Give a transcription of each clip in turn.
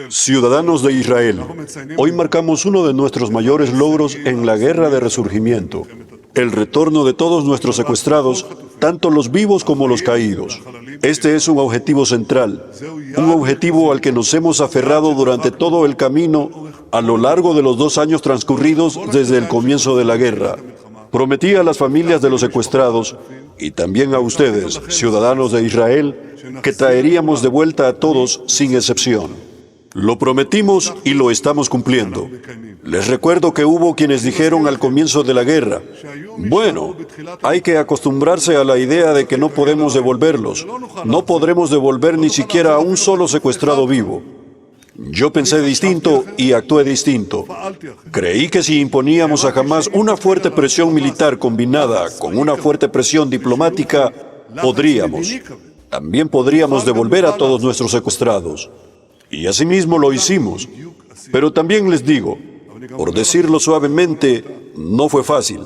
Ciudadanos de Israel, hoy marcamos uno de nuestros mayores logros en la guerra de resurgimiento, el retorno de todos nuestros secuestrados, tanto los vivos como los caídos. Este es un objetivo central, un objetivo al que nos hemos aferrado durante todo el camino a lo largo de los 2 años transcurridos desde el comienzo de la guerra. Prometí a las familias de los secuestrados y también a ustedes, ciudadanos de Israel, que traeríamos de vuelta a todos sin excepción. Lo prometimos y lo estamos cumpliendo. Les recuerdo que hubo quienes dijeron al comienzo de la guerra, bueno, hay que acostumbrarse a la idea de que no podemos devolverlos. No podremos devolver ni siquiera a un solo secuestrado vivo. Yo pensé distinto y actué distinto. Creí que si imponíamos a Hamás una fuerte presión militar combinada con una fuerte presión diplomática, también podríamos devolver a todos nuestros secuestrados. Y asimismo lo hicimos. Pero también les digo, por decirlo suavemente, no fue fácil.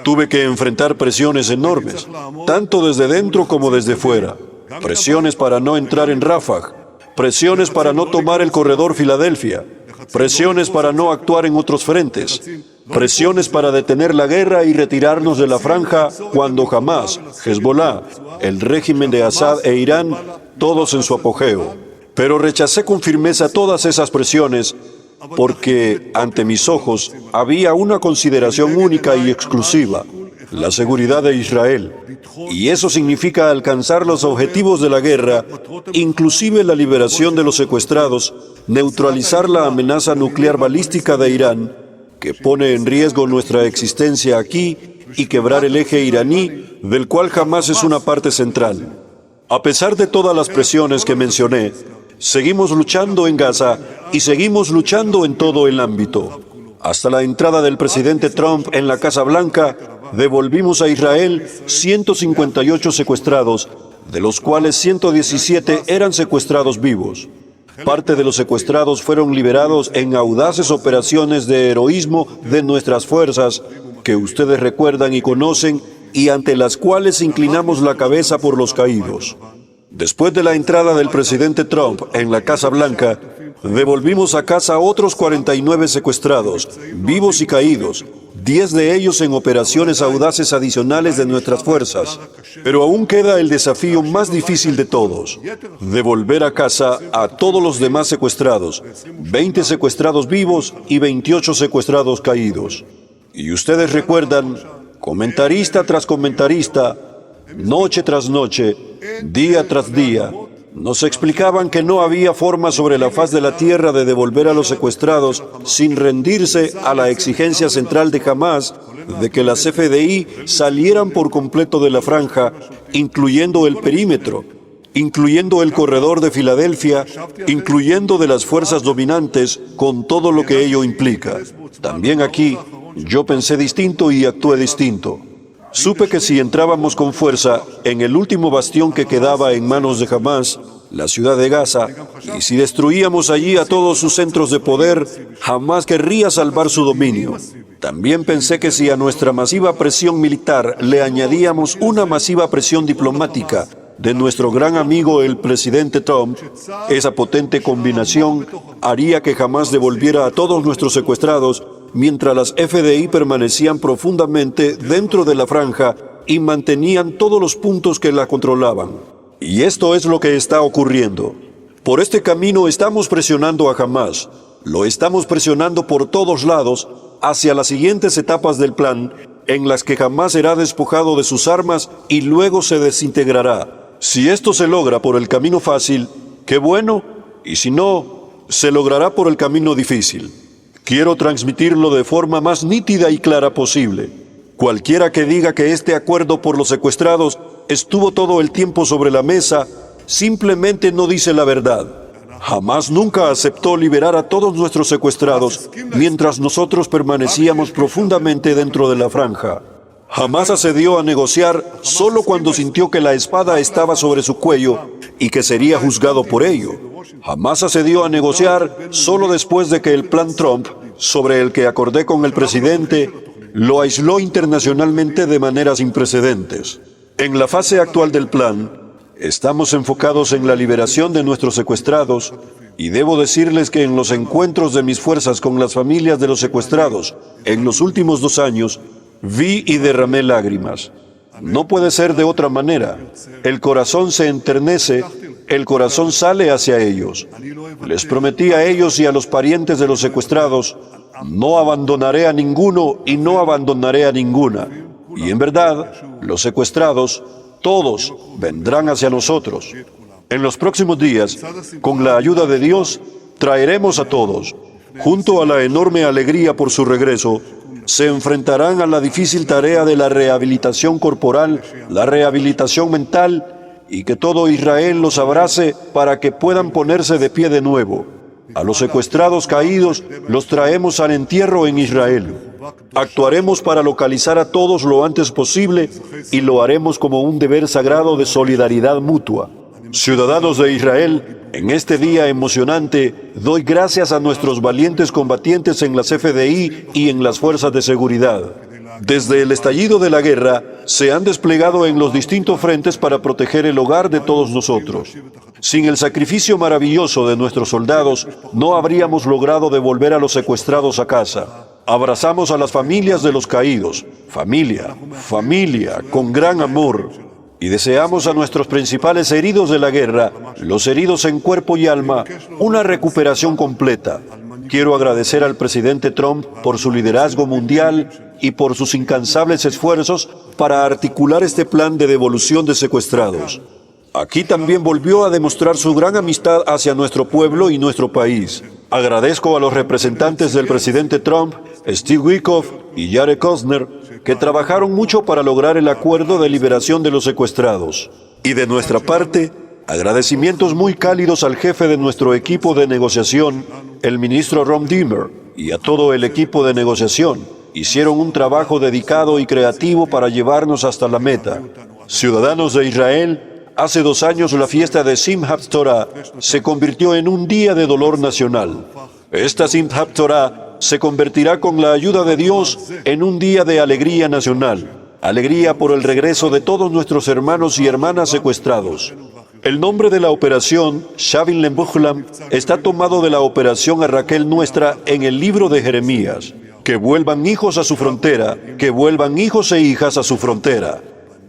Tuve que enfrentar presiones enormes, tanto desde dentro como desde fuera. Presiones para no entrar en Rafah, presiones para no tomar el corredor Filadelfia, presiones para no actuar en otros frentes, presiones para detener la guerra y retirarnos de la franja cuando Hamás, Hezbollah, el régimen de Assad e Irán, todos en su apogeo. Pero rechacé con firmeza todas esas presiones porque ante mis ojos había una consideración única y exclusiva, la seguridad de Israel. Y eso significa alcanzar los objetivos de la guerra, inclusive la liberación de los secuestrados, neutralizar la amenaza nuclear balística de Irán, que pone en riesgo nuestra existencia aquí, y quebrar el eje iraní, del cual Hamás es una parte central. A pesar de todas las presiones que mencioné, seguimos luchando en Gaza y seguimos luchando en todo el ámbito. Hasta la entrada del presidente Trump en la Casa Blanca, devolvimos a Israel 158 secuestrados, de los cuales 117 eran secuestrados vivos. Parte de los secuestrados fueron liberados en audaces operaciones de heroísmo de nuestras fuerzas, que ustedes recuerdan y conocen, y ante las cuales inclinamos la cabeza por los caídos. Después de la entrada del presidente Trump en la Casa Blanca, devolvimos a casa otros 49 secuestrados, vivos y caídos, 10 de ellos en operaciones audaces adicionales de nuestras fuerzas. Pero aún queda el desafío más difícil de todos: devolver a casa a todos los demás secuestrados, 20 secuestrados vivos y 28 secuestrados caídos. Y ustedes recuerdan, comentarista tras comentarista, noche tras noche, día tras día, nos explicaban que no había forma sobre la faz de la tierra de devolver a los secuestrados sin rendirse a la exigencia central de Hamás de que las FDI salieran por completo de la franja, incluyendo el perímetro, incluyendo el corredor de Filadelfia, incluyendo de las fuerzas dominantes, con todo lo que ello implica. También aquí, yo pensé distinto y actué distinto. Supe que si entrábamos con fuerza en el último bastión que quedaba en manos de Hamás, la ciudad de Gaza, y si destruíamos allí a todos sus centros de poder, Hamás querría salvar su dominio. También pensé que si a nuestra masiva presión militar le añadíamos una masiva presión diplomática de nuestro gran amigo el presidente Trump, esa potente combinación haría que Hamás devolviera a todos nuestros secuestrados, mientras las FDI permanecían profundamente dentro de la franja y mantenían todos los puntos que la controlaban. Y esto es lo que está ocurriendo. Por este camino estamos presionando a Hamás. Lo estamos presionando por todos lados hacia las siguientes etapas del plan, en las que Hamás será despojado de sus armas y luego se desintegrará. Si esto se logra por el camino fácil, qué bueno, y si no, se logrará por el camino difícil. Quiero transmitirlo de forma más nítida y clara posible. Cualquiera que diga que este acuerdo por los secuestrados estuvo todo el tiempo sobre la mesa, simplemente no dice la verdad. Hamás nunca aceptó liberar a todos nuestros secuestrados mientras nosotros permanecíamos profundamente dentro de la franja. Hamás accedió a negociar solo cuando sintió que la espada estaba sobre su cuello y que sería juzgado por ello. Hamás accedió a negociar solo después de que el plan Trump, sobre el que acordé con el presidente, lo aisló internacionalmente de manera sin precedentes. En la fase actual del plan, estamos enfocados en la liberación de nuestros secuestrados, Y debo decirles que en los encuentros de mis fuerzas con las familias de los secuestrados, en los últimos 2 años, vi y derramé lágrimas. No puede ser de otra manera. El corazón se enternece, el corazón sale hacia ellos. Les prometí a ellos y a los parientes de los secuestrados, no abandonaré a ninguno y no abandonaré a ninguna. Y en verdad, los secuestrados, todos, vendrán hacia nosotros. En los próximos días, con la ayuda de Dios, traeremos a todos. Junto a la enorme alegría por su regreso, se enfrentarán a la difícil tarea de la rehabilitación corporal, la rehabilitación mental, y que todo Israel los abrace para que puedan ponerse de pie de nuevo. A los secuestrados caídos los traemos al entierro en Israel. Actuaremos para localizar a todos lo antes posible y lo haremos como un deber sagrado de solidaridad mutua. Ciudadanos de Israel, en este día emocionante, doy gracias a nuestros valientes combatientes en las FDI y en las fuerzas de seguridad. Desde el estallido de la guerra, se han desplegado en los distintos frentes para proteger el hogar de todos nosotros. Sin el sacrificio maravilloso de nuestros soldados, no habríamos logrado devolver a los secuestrados a casa. Abrazamos a las familias de los caídos, familia, con gran amor. Y deseamos a nuestros principales heridos de la guerra, los heridos en cuerpo y alma, una recuperación completa. Quiero agradecer al presidente Trump por su liderazgo mundial y por sus incansables esfuerzos para articular este plan de devolución de secuestrados. Aquí también volvió a demostrar su gran amistad hacia nuestro pueblo y nuestro país. Agradezco a los representantes del presidente Trump, Steve Witkoff y Jared Kushner, que trabajaron mucho para lograr el acuerdo de liberación de los secuestrados. Y de nuestra parte, agradecimientos muy cálidos al jefe de nuestro equipo de negociación, el ministro Ron Dermer, y a todo el equipo de negociación. Hicieron un trabajo dedicado y creativo para llevarnos hasta la meta. Ciudadanos de Israel, hace 2 años la fiesta de Simchat Torah se convirtió en un día de dolor nacional. Esta Simchat Torah se convertirá con la ayuda de Dios en un día de alegría nacional. Alegría por el regreso de todos nuestros hermanos y hermanas secuestrados. El nombre de la operación, Shavin Lembuchlam, está tomado de la operación a Raquel nuestra en el libro de Jeremías. Que vuelvan hijos a su frontera, que vuelvan hijos e hijas a su frontera.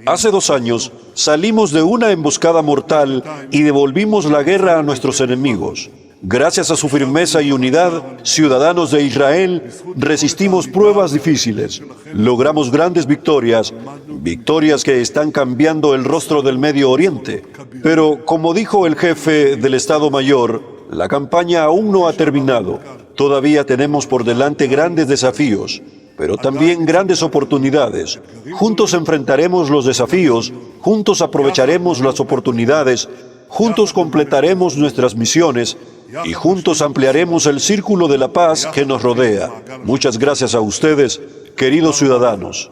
Hace 2 años, salimos de una emboscada mortal y devolvimos la guerra a nuestros enemigos. Gracias a su firmeza y unidad, ciudadanos de Israel, resistimos pruebas difíciles. Logramos grandes victorias, victorias que están cambiando el rostro del Medio Oriente. Pero, como dijo el jefe del Estado Mayor, la campaña aún no ha terminado. Todavía tenemos por delante grandes desafíos, pero también grandes oportunidades. Juntos enfrentaremos los desafíos, juntos aprovecharemos las oportunidades, juntos completaremos nuestras misiones y juntos ampliaremos el círculo de la paz que nos rodea. Muchas gracias a ustedes, queridos ciudadanos.